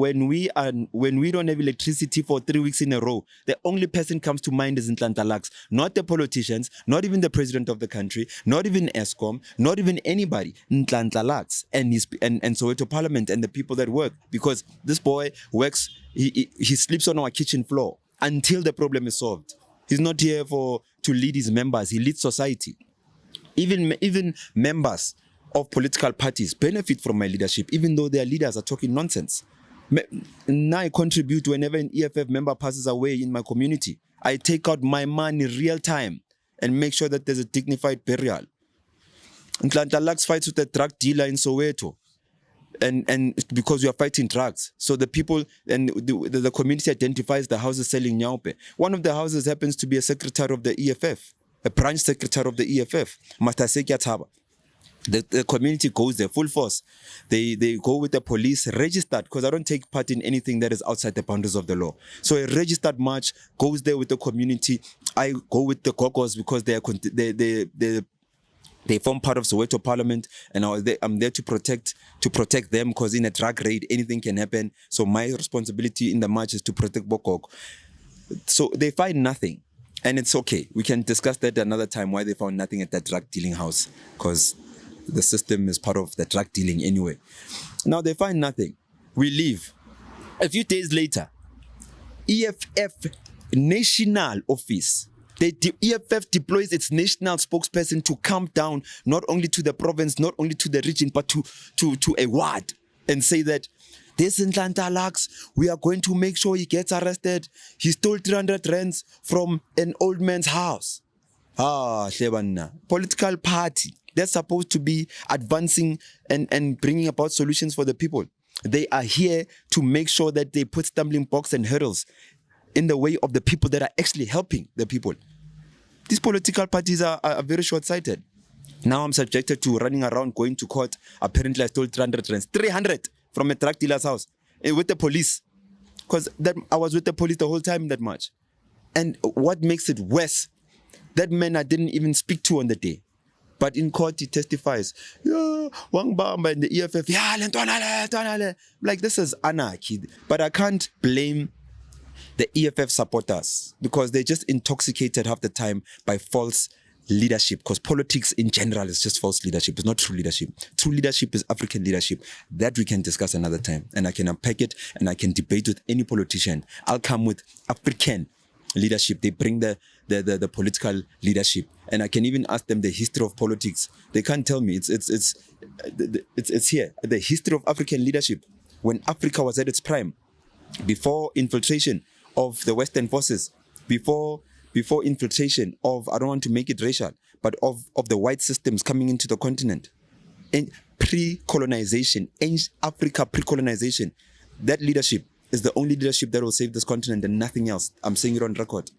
when we don't have electricity for 3 weeks in a row, the only person comes to mind is NHLANHLA LUX, not the politicians, not even the president of the country, not even Eskom, not even anybody. NHLANHLA LUX and Soweto Parliament and the people that work, because this boy works, he sleeps on our kitchen floor until the problem is solved. He's not here to lead his members. He leads society. Even members of political parties benefit from my leadership, even though their leaders are talking nonsense. Now I contribute whenever an EFF member passes away in my community. I take out my money real time and make sure that there's a dignified burial. NHLANHLA LUX fights with a drug dealer in Soweto, and because we are fighting drugs. So the people and the community identifies the houses selling nyaupe. One of the houses happens to be a secretary of the EFF, a branch secretary of the EFF, Matshusa. The community goes there full force. They go with the police registered, because I don't take part in anything that is outside the boundaries of the law. So a registered march goes there with the community. I go with the Gogos because they form part of Soweto Parliament, and I'm there to protect them, because in a drug raid anything can happen. So my responsibility in the march is to protect Bokok. So they find nothing, and it's okay. We can discuss that another time, why they found nothing at that drug dealing house, because the system is part of the drug dealing anyway. Now they find nothing. We leave. A few days later, EFF national office, the EFF deploys its national spokesperson to come down not only to the province, not only to the region, but to a ward, and say that this NHLANHLA LUX, we are going to make sure he gets arrested. He stole 300 rands from an old man's house. Shebanna. Political party. They're supposed to be advancing and bringing about solutions for the people. They are here to make sure that they put stumbling blocks and hurdles in the way of the people that are actually helping the people. These political parties are very short-sighted. Now I'm subjected to running around, going to court. Apparently I stole 300 rands. 300 from a drug dealer's house with the police. Because I was with the police the whole time in that march. And what makes it worse, that man I didn't even speak to on the day. But in court he testifies, yeah, Wang Bamba and the EFF, yeah, like this is anarchy. But I can't blame the EFF supporters, because they're just intoxicated half the time by false leadership, because politics in general is just false leadership. It's not true leadership. True leadership is African leadership. That we can discuss another time, and I can unpack it, and I can debate with any politician. I'll come with African leadership. They bring the political leadership, and I can even ask them the history of politics. They can't tell me. It's here, the history of African leadership, when Africa was at its prime, before infiltration of the Western forces, before infiltration of, I don't want to make it racial, but of the white systems coming into the continent. In pre-colonization, Africa pre-colonization, that leadership is the only leadership that will save this continent and nothing else. I'm saying it on record.